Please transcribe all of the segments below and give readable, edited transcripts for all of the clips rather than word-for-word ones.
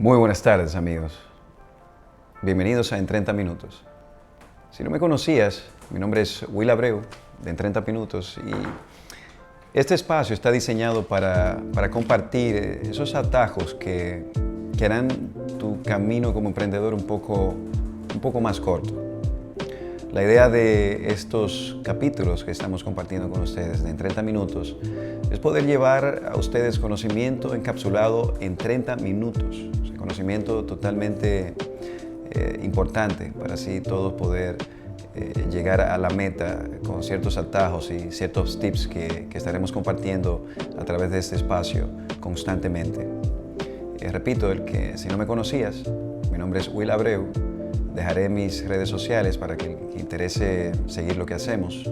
Muy buenas tardes, amigos. Bienvenidos a En 30 Minutos. Si no me conocías, mi nombre es Will Abreu, de En 30 Minutos, y este espacio está diseñado para compartir esos atajos que harán tu camino como emprendedor un poco más corto. La idea de estos capítulos que estamos compartiendo con ustedes de En 30 Minutos es poder llevar a ustedes conocimiento encapsulado en 30 minutos. O sea, conocimiento totalmente importante para así todos poder llegar a la meta con ciertos atajos y ciertos tips que estaremos compartiendo a través de este espacio constantemente. Repito, si no me conocías, mi nombre es Will Abreu. Dejaré mis redes sociales para que el que interese seguir lo que hacemos,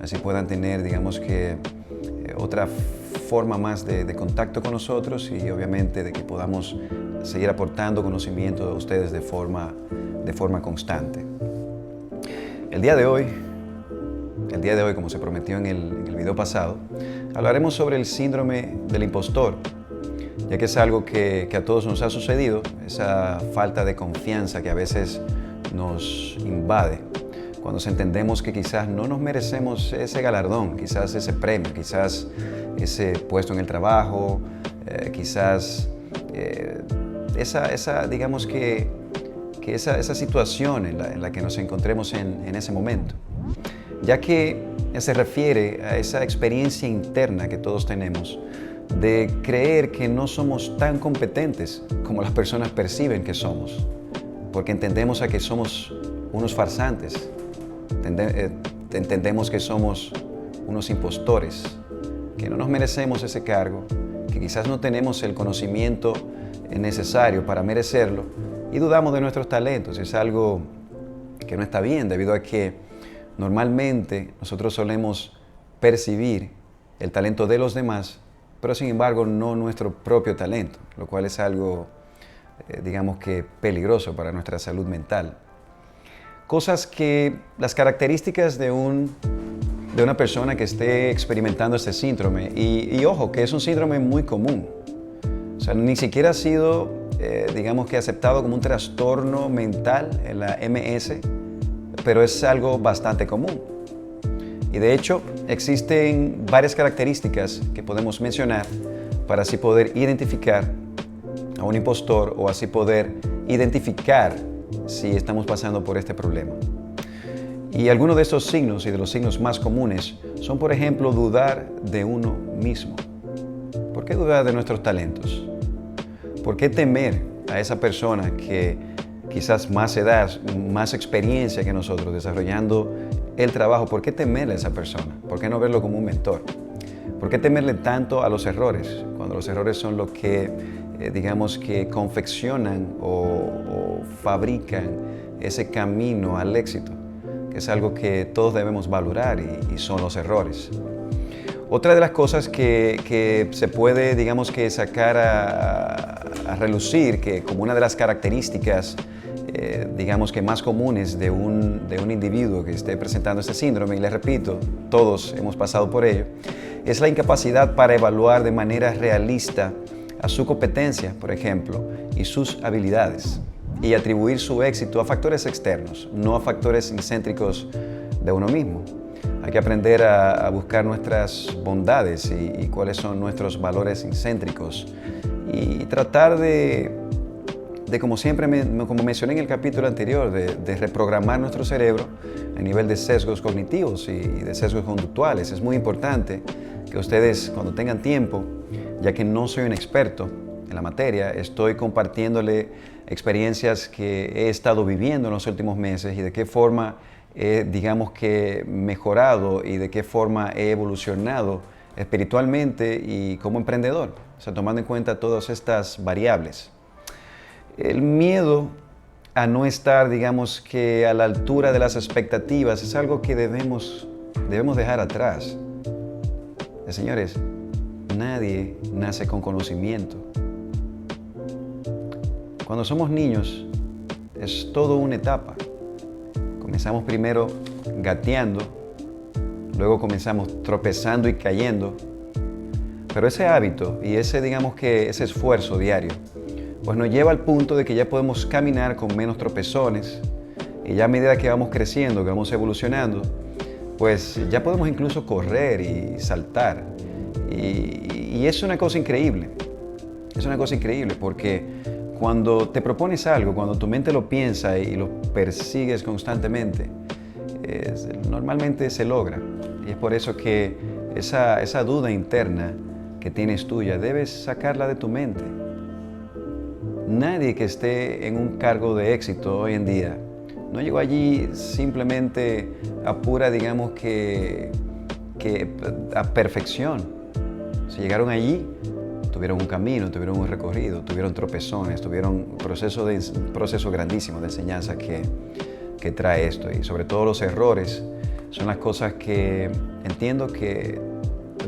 así puedan tener, digamos que, otra forma más de contacto con nosotros y obviamente de que podamos seguir aportando conocimiento a ustedes de forma constante. El día de hoy, como se prometió en el video pasado, hablaremos sobre el síndrome del impostor, ya que es algo que a todos nos ha sucedido, esa falta de confianza que a veces nos invade cuando entendemos que quizás no nos merecemos ese galardón, quizás ese premio, quizás ese puesto en el trabajo, quizás digamos que esa situación en la que nos encontremos en ese momento, ya que se refiere a esa experiencia interna que todos tenemos de creer que no somos tan competentes como las personas perciben que somos, porque entendemos a que somos unos farsantes, entendemos que somos unos impostores, que no nos merecemos ese cargo, que quizás no tenemos el conocimiento necesario para merecerlo y dudamos de nuestros talentos. Es algo que no está bien, debido a que normalmente nosotros solemos percibir el talento de los demás, pero sin embargo no nuestro propio talento, lo cual es algo, digamos que peligroso para nuestra salud mental. Las características de una persona que esté experimentando este síndrome, y ojo, que es un síndrome muy común, o sea, ni siquiera ha sido, digamos que aceptado como un trastorno mental en la MS, pero es algo bastante común. Y de hecho, existen varias características que podemos mencionar para así poder identificar a un impostor o así poder identificar si estamos pasando por este problema. Y algunos de estos signos y de los signos más comunes son, por ejemplo, dudar de uno mismo. ¿Por qué dudar de nuestros talentos? ¿Por qué temer a esa persona que quizás más edad, más experiencia que nosotros desarrollando el trabajo? ¿Por qué temerle a esa persona? ¿Por qué no verlo como un mentor? ¿Por qué temerle tanto a los errores? Cuando los errores son lo que, digamos que confeccionan o fabrican ese camino al éxito, que es algo que todos debemos valorar y son los errores. Otra de las cosas que se puede, digamos que sacar a relucir, que como una de las características digamos que más comunes de un individuo que esté presentando este síndrome, y les repito, todos hemos pasado por ello, es la incapacidad para evaluar de manera realista a su competencia, por ejemplo, y sus habilidades, y atribuir su éxito a factores externos, no a factores incéntricos de uno mismo. Hay que aprender a buscar nuestras bondades y cuáles son nuestros valores incéntricos y tratar de como siempre, como mencioné en el capítulo anterior, de reprogramar nuestro cerebro a nivel de sesgos cognitivos y de sesgos conductuales. Es muy importante que ustedes, cuando tengan tiempo, ya que no soy un experto en la materia, estoy compartiéndole experiencias que he estado viviendo en los últimos meses y de qué forma he, digamos que, mejorado y de qué forma he evolucionado espiritualmente y como emprendedor, o sea, tomando en cuenta todas estas variables. El miedo a no estar, digamos que, a la altura de las expectativas es algo que debemos dejar atrás. Señores, nadie nace con conocimiento. Cuando somos niños es todo una etapa. Comenzamos primero gateando, luego comenzamos tropezando y cayendo, pero ese hábito y ese esfuerzo diario pues nos lleva al punto de que ya podemos caminar con menos tropezones y ya a medida que vamos creciendo, que vamos evolucionando, pues ya podemos incluso correr y saltar. Y es una cosa increíble. Es una cosa increíble porque cuando te propones algo, cuando tu mente lo piensa y lo persigues constantemente, normalmente se logra. Y es por eso que esa duda interna que tienes tuya, debes sacarla de tu mente. Nadie que esté en un cargo de éxito hoy en día no llegó allí simplemente a pura, digamos que a perfección. Si llegaron allí, tuvieron un camino, tuvieron un recorrido, tuvieron tropezones, tuvieron un proceso grandísimo de enseñanza que trae esto. Y sobre todo los errores son las cosas que entiendo que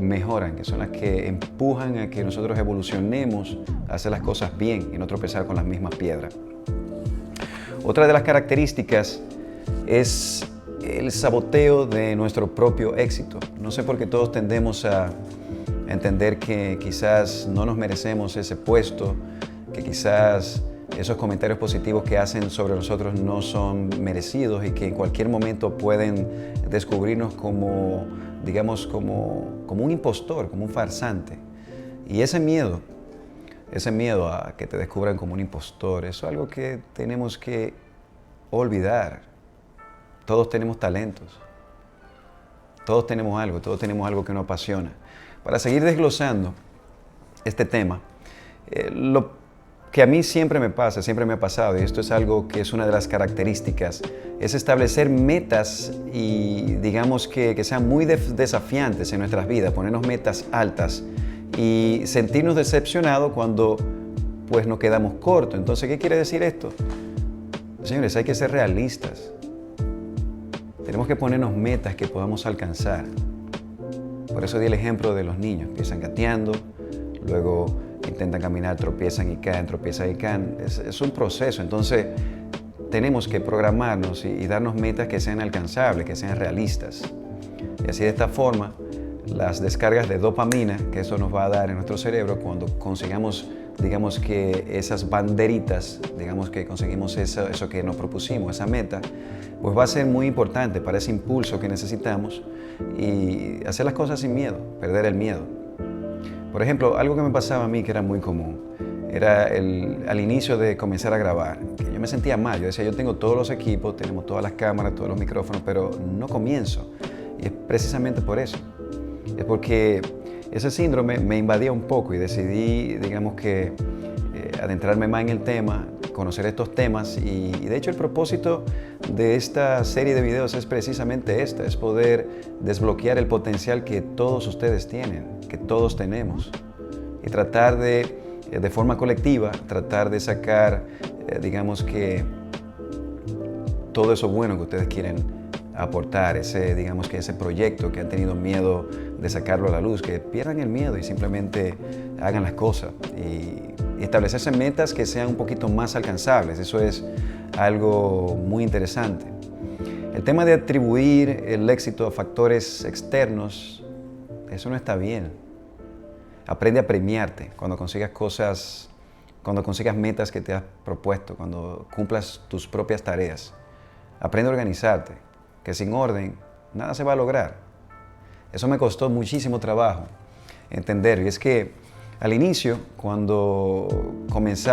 mejoran, que son las que empujan a que nosotros evolucionemos a hacer las cosas bien y no tropezar con las mismas piedras. Otra de las características es el saboteo de nuestro propio éxito. No sé por qué todos tendemos a entender que quizás no nos merecemos ese puesto, que quizás esos comentarios positivos que hacen sobre nosotros no son merecidos y que en cualquier momento pueden descubrirnos como, digamos, como un impostor, como un farsante. Y ese miedo a que te descubran como un impostor, eso es algo que tenemos que olvidar. Todos tenemos talentos, todos tenemos algo que nos apasiona. Para seguir desglosando este tema, lo que a mí siempre me pasa, siempre me ha pasado, y esto es algo que es una de las características, es establecer metas y digamos que sean muy desafiantes en nuestras vidas, ponernos metas altas y sentirnos decepcionados cuando pues nos quedamos cortos. Entonces, ¿qué quiere decir esto? Señores, hay que ser realistas. Tenemos que ponernos metas que podamos alcanzar. Por eso di el ejemplo de los niños. Empiezan gateando, luego intentan caminar, tropiezan y caen, tropiezan y caen. Es un proceso. Entonces, tenemos que programarnos y darnos metas que sean alcanzables, que sean realistas. Y así de esta forma, las descargas de dopamina que eso nos va a dar en nuestro cerebro cuando consigamos, digamos que esas banderitas, digamos que conseguimos eso que nos propusimos, esa meta, pues va a ser muy importante para ese impulso que necesitamos y hacer las cosas sin miedo, perder el miedo. Por ejemplo, algo que me pasaba a mí que era muy común, era al inicio de comenzar a grabar, que yo me sentía mal. Yo decía, yo tengo todos los equipos, tenemos todas las cámaras, todos los micrófonos, pero no comienzo. Y es precisamente por eso. Es porque ese síndrome me invadía un poco y decidí, digamos que, adentrarme más en el tema, conocer estos temas y de hecho el propósito de esta serie de videos es precisamente esta, es poder desbloquear el potencial que todos ustedes tienen, que todos tenemos y tratar de forma colectiva, tratar de sacar, digamos que, todo eso bueno que ustedes quieren aportar, digamos que ese proyecto que han tenido miedo de sacarlo a la luz, que pierdan el miedo y simplemente hagan las cosas y establecerse metas que sean un poquito más alcanzables. Eso es algo muy interesante. El tema de atribuir el éxito a factores externos, eso no está bien. Aprende a premiarte cuando consigas cosas, cuando consigas metas que te has propuesto, cuando cumplas tus propias tareas. Aprende a organizarte, que sin orden nada se va a lograr. Eso me costó muchísimo trabajo entender. Y es que al inicio, cuando comencé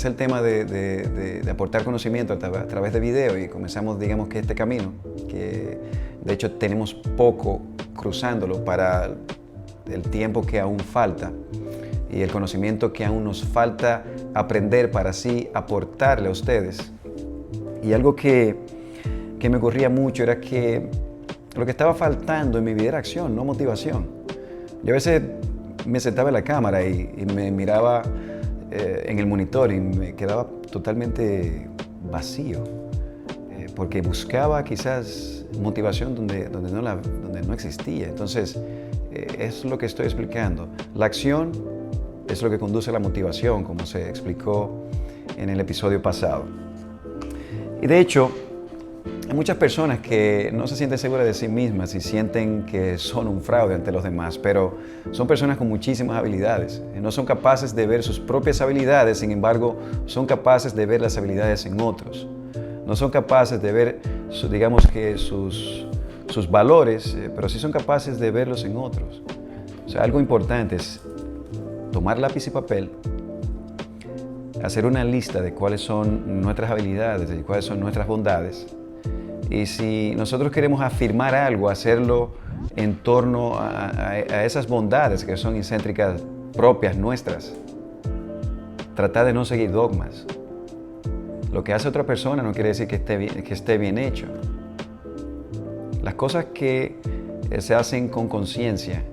el tema de aportar conocimiento a través de video y comenzamos, digamos que este camino, que de hecho tenemos poco cruzándolo para el tiempo que aún falta y el conocimiento que aún nos falta aprender para así aportarle a ustedes. Y algo que me ocurría mucho era que lo que estaba faltando en mi vida era acción, no motivación. Yo a veces me sentaba en la cámara y me miraba en el monitor y me quedaba totalmente vacío, porque buscaba quizás motivación donde no existía. Entonces, es lo que estoy explicando. La acción es lo que conduce a la motivación, como se explicó en el episodio pasado. Y de hecho, Hay muchas personas que no se sienten seguras de sí mismas y sienten que son un fraude ante los demás, pero son personas con muchísimas habilidades. No son capaces de ver sus propias habilidades, sin embargo, son capaces de ver las habilidades en otros. No son capaces de ver, digamos que sus valores, pero sí son capaces de verlos en otros. O sea, algo importante es tomar lápiz y papel, hacer una lista de cuáles son nuestras habilidades y cuáles son nuestras bondades. Y si nosotros queremos afirmar algo, hacerlo en torno a esas bondades que son incéntricas propias nuestras. Tratar de no seguir dogmas. Lo que hace otra persona no quiere decir que esté bien hecho. Las cosas que se hacen con conciencia,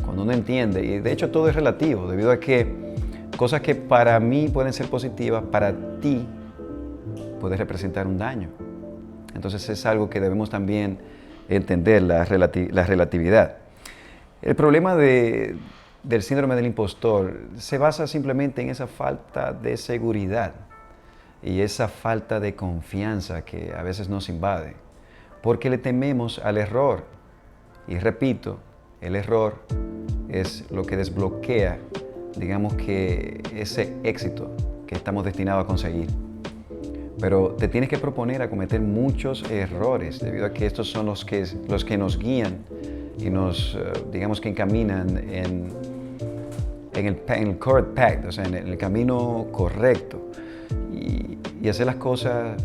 cuando uno entiende, y de hecho todo es relativo, debido a que cosas que para mí pueden ser positivas, para ti puede representar un daño. Entonces es algo que debemos también entender, la relatividad. El problema del síndrome del impostor se basa simplemente en esa falta de seguridad y esa falta de confianza que a veces nos invade, porque le tememos al error. Y repito, el error es lo que desbloquea, digamos que ese éxito que estamos destinados a conseguir. Pero te tienes que proponer a cometer muchos errores, debido a que estos son los que nos guían y nos, digamos que encaminan en el correct path, o sea, en el camino correcto. Y hacer las cosas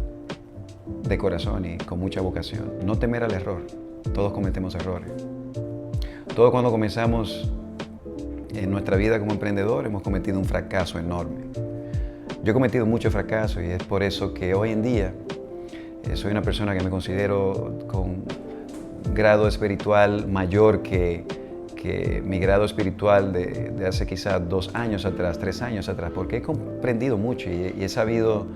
de corazón y con mucha vocación. No temer al error. Todos cometemos errores. Todos cuando comenzamos en nuestra vida como emprendedor hemos cometido un fracaso enorme. Yo he cometido muchos fracasos y es por eso que hoy en día soy una persona que me considero con un grado espiritual mayor que mi grado espiritual de hace quizás 2 años atrás, 3 años atrás, porque he comprendido mucho y he sabido,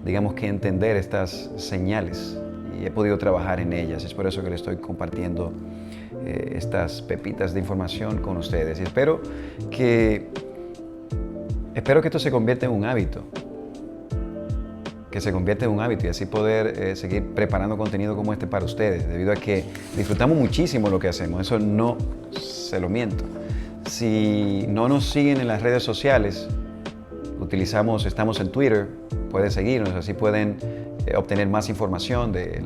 digamos que entender estas señales y he podido trabajar en ellas. Es por eso que les estoy compartiendo estas pepitas de información con ustedes y espero que esto se convierta en un hábito. Que se convierta en un hábito y así poder seguir preparando contenido como este para ustedes, debido a que disfrutamos muchísimo lo que hacemos, eso no se lo miento. Si no nos siguen en las redes sociales, estamos en Twitter, pueden seguirnos, así pueden obtener más información de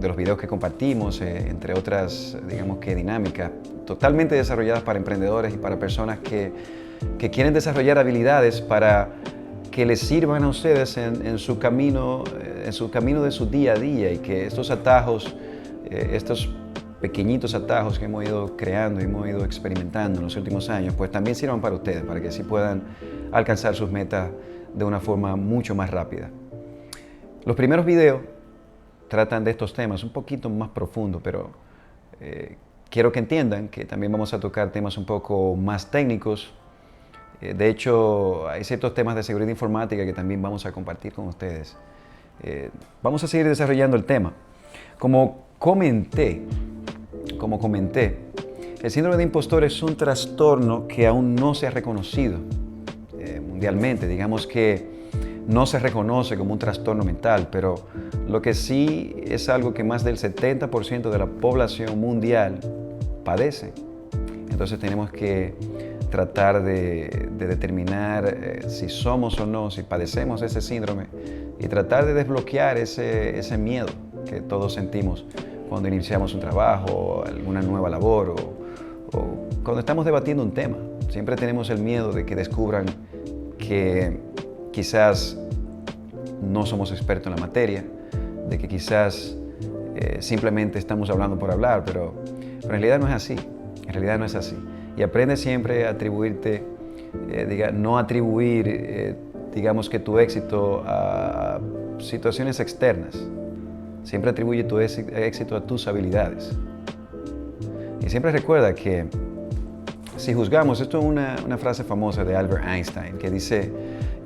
los videos que compartimos, entre otras, digamos que dinámicas, totalmente desarrolladas para emprendedores y para personas que quieren desarrollar habilidades para que les sirvan a ustedes en su camino de su día a día y que estos atajos, estos pequeñitos atajos que hemos ido creando y hemos ido experimentando en los últimos años, pues también sirvan para ustedes, para que así puedan alcanzar sus metas de una forma mucho más rápida. Los primeros videos tratan de estos temas un poquito más profundos, pero quiero que entiendan que también vamos a tocar temas un poco más técnicos. De hecho, hay ciertos temas de seguridad informática que también vamos a compartir con ustedes. Vamos a seguir desarrollando el tema. Como comenté, el síndrome de impostor es un trastorno que aún no se ha reconocido mundialmente. Digamos que no se reconoce como un trastorno mental, pero lo que sí es algo que más del 70% de la población mundial padece. Entonces tenemos que tratar de determinar si somos o no, si padecemos ese síndrome y tratar de desbloquear ese miedo que todos sentimos cuando iniciamos un trabajo, alguna nueva labor o cuando estamos debatiendo un tema. Siempre tenemos el miedo de que descubran que quizás no somos expertos en la materia, de que quizás simplemente estamos hablando por hablar, pero en realidad no es así. En realidad no es así. Y aprende siempre a atribuirte, no atribuir, digamos que tu éxito a situaciones externas. Siempre atribuye tu éxito a tus habilidades. Y siempre recuerda que si juzgamos, esto es una frase famosa de Albert Einstein, que dice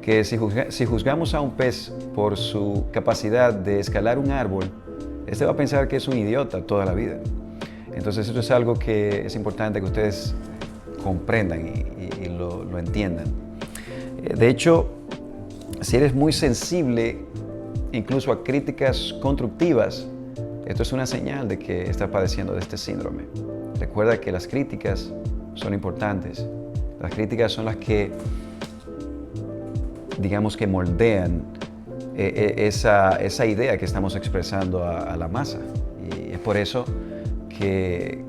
que si juzgamos a un pez por su capacidad de escalar un árbol, este va a pensar que es un idiota toda la vida. Entonces esto es algo que es importante que ustedes comprendan y lo entiendan. De hecho, si eres muy sensible incluso a críticas constructivas, esto es una señal de que estás padeciendo de este síndrome. Recuerda que las críticas son importantes. Las críticas son las que, digamos que moldean esa idea que estamos expresando a la masa. Y es por eso que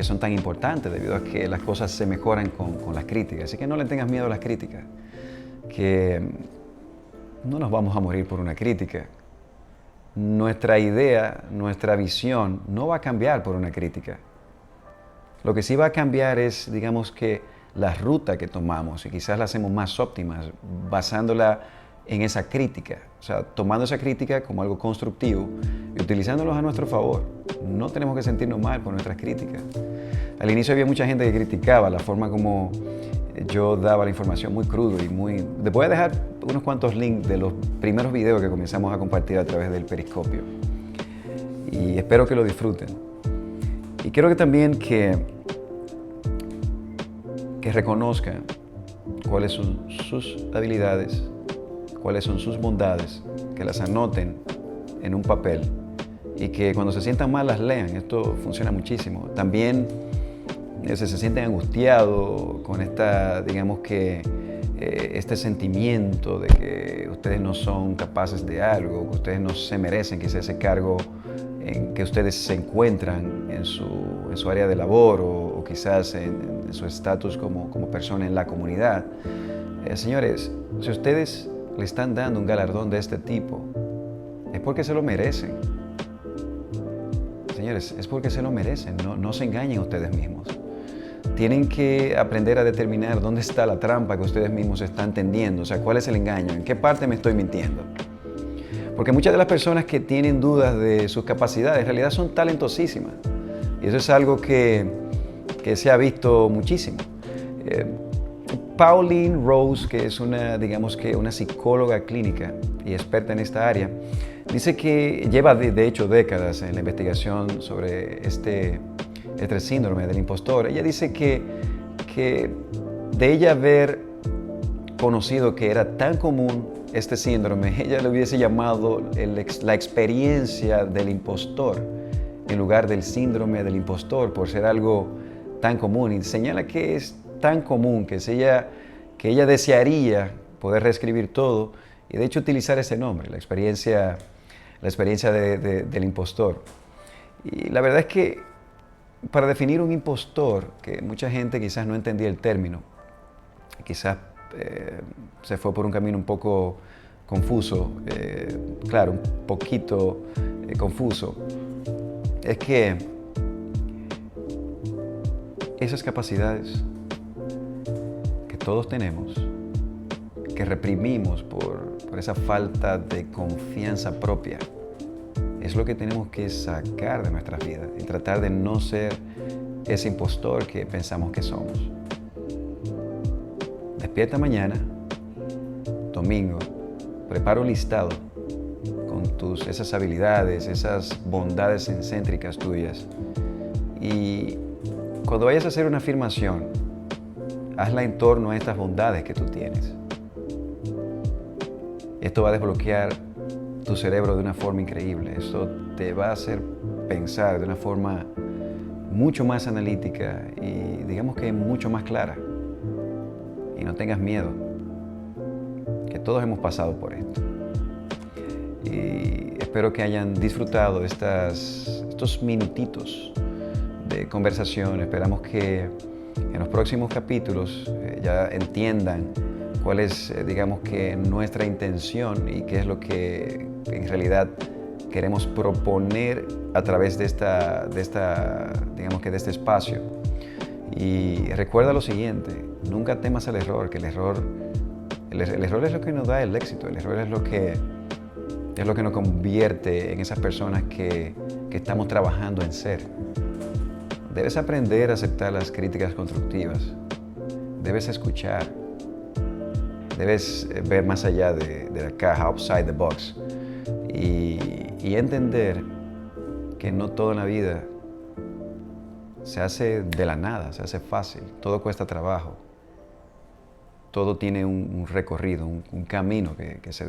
son tan importantes, debido a que las cosas se mejoran con las críticas. Así que no le tengas miedo a las críticas, que no nos vamos a morir por una crítica. Nuestra idea, nuestra visión no va a cambiar por una crítica. Lo que sí va a cambiar es, digamos que, la ruta que tomamos, y quizás la hacemos más óptima basándola en esa crítica. O sea, tomando esa crítica como algo constructivo y utilizándolos a nuestro favor. No tenemos que sentirnos mal por nuestras críticas. Al inicio había mucha gente que criticaba la forma como yo daba la información muy crudo y muy... Les voy a dejar unos cuantos links de los primeros videos que comenzamos a compartir a través del Periscopio. Y espero que lo disfruten. Y quiero que también que reconozcan cuáles son sus habilidades, cuáles son sus bondades, que las anoten en un papel y que cuando se sientan mal las lean. Esto funciona muchísimo. También se sienten angustiados con digamos que este sentimiento de que ustedes no son capaces de algo, que ustedes no se merecen quizás ese cargo en que ustedes se encuentran en su área de labor o quizás en su estatus como persona en la comunidad. Señores, si ustedes le están dando un galardón de este tipo, es porque se lo merecen. Señores, es porque se lo merecen, no se engañen ustedes mismos. Tienen que aprender a determinar dónde está la trampa que ustedes mismos están tendiendo, o sea, cuál es el engaño, en qué parte me estoy mintiendo. Porque muchas de las personas que tienen dudas de sus capacidades en realidad son talentosísimas. Y eso es algo que se ha visto muchísimo. Pauline Rose, que es digamos que una psicóloga clínica y experta en esta área, dice que lleva de hecho décadas en la investigación sobre este síndrome del impostor. Ella dice que de ella haber conocido que era tan común este síndrome, ella le hubiese llamado la experiencia del impostor en lugar del síndrome del impostor, por ser algo tan común. Y señala que es tan común que ella desearía poder reescribir todo y de hecho utilizar ese nombre, la experiencia del impostor. Y la verdad es que para definir un impostor, que mucha gente quizás no entendía el término, quizás se fue por un camino un poco confuso, claro, un poquito confuso, es que esas capacidades que todos tenemos, que reprimimos por esa falta de confianza propia, es lo que tenemos que sacar de nuestras vidas y tratar de no ser ese impostor que pensamos que somos. Despierta mañana, domingo, prepara un listado con esas habilidades, esas bondades excéntricas tuyas. Y cuando vayas a hacer una afirmación, hazla en torno a estas bondades que tú tienes. Esto va a desbloquear tu cerebro de una forma increíble. Esto te va a hacer pensar de una forma mucho más analítica y digamos que mucho más clara. Y no tengas miedo, que todos hemos pasado por esto. Y espero que hayan disfrutado estos minutitos de conversación. Esperamos que en los próximos capítulos ya entiendan cuál es, digamos que, nuestra intención y qué es lo que en realidad queremos proponer a través de digamos que de este espacio. Y recuerda lo siguiente, nunca temas al error, que el error es lo que nos da el éxito, el error es lo que nos convierte en esas personas que estamos trabajando en ser. Debes aprender a aceptar las críticas constructivas, debes escuchar, debes ver más allá de la caja, outside the box, y entender que no todo en la vida se hace de la nada, se hace fácil, todo cuesta trabajo, todo tiene un recorrido, un camino que se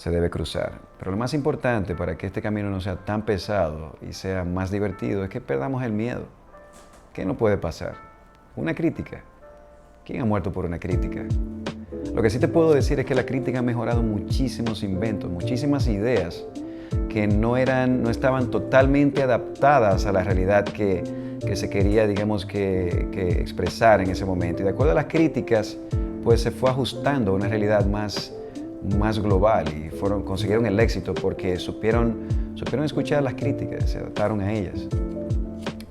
se debe cruzar. Pero lo más importante para que este camino no sea tan pesado y sea más divertido es que perdamos el miedo. ¿Qué no puede pasar? Una crítica. ¿Quién ha muerto por una crítica? Lo que sí te puedo decir es que la crítica ha mejorado muchísimos inventos, muchísimas ideas que no estaban totalmente adaptadas a la realidad que se quería, digamos, que expresar en ese momento. Y de acuerdo a las críticas, pues se fue ajustando a una realidad más global y consiguieron el éxito porque supieron escuchar las críticas, se adaptaron a ellas.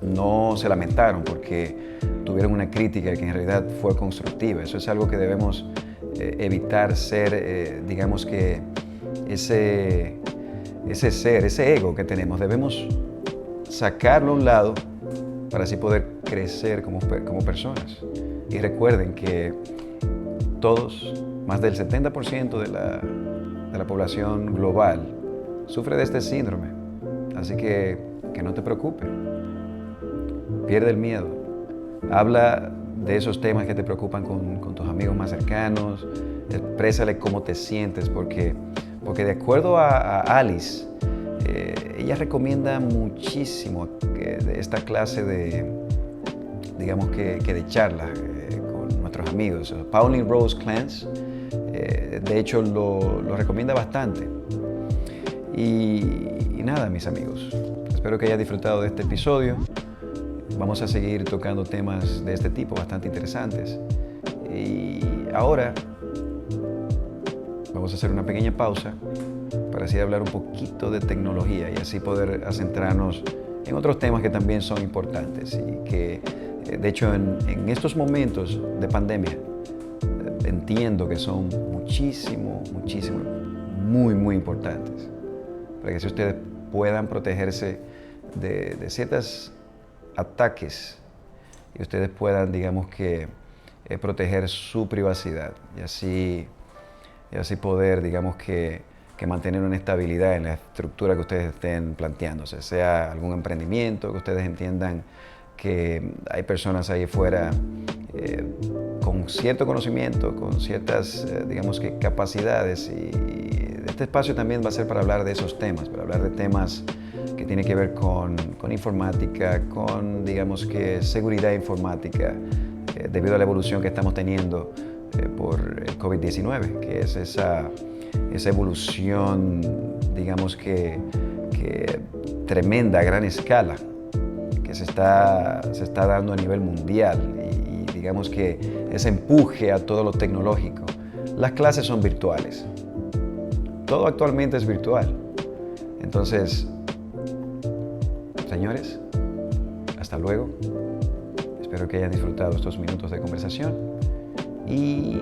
No se lamentaron porque tuvieron una crítica que en realidad fue constructiva. Eso es algo que debemos evitar ser, digamos que ese ego que tenemos, debemos sacarlo a un lado para así poder crecer como personas. Y recuerden que todos, más del 70% de la población global sufre de este síndrome. Así que no te preocupes. Pierde el miedo. Habla de esos temas que te preocupan con tus amigos más cercanos. Exprésale cómo te sientes, porque de acuerdo a Alice, ella recomienda muchísimo de esta clase de, digamos que de charlas con nuestros amigos. Pauline Rose Clance, de hecho, lo recomienda bastante. Y nada, mis amigos, espero que hayas disfrutado de este episodio. Vamos a seguir tocando temas de este tipo, bastante interesantes. Y ahora vamos a hacer una pequeña pausa para así hablar un poquito de tecnología y así poder centrarnos en otros temas que también son importantes y que, de hecho, en estos momentos de pandemia, entiendo que son muy importantes para que si ustedes puedan protegerse de ciertos ataques y ustedes puedan, digamos que, proteger su privacidad y así poder, digamos que mantener una estabilidad en la estructura que ustedes estén planteándose, sea algún emprendimiento, que ustedes entiendan que hay personas ahí afuera con cierto conocimiento, con ciertas, digamos que capacidades y este espacio también va a ser para hablar de esos temas, para hablar de temas que tienen que ver con informática, con, digamos que, seguridad informática, debido a la evolución que estamos teniendo por el COVID-19, que es esa evolución, digamos que tremenda, a gran escala, que se está dando a nivel mundial y digamos que ese empuje a todo lo tecnológico. Las clases son virtuales. Todo actualmente es virtual. Entonces, señores, hasta luego. Espero que hayan disfrutado estos minutos de conversación y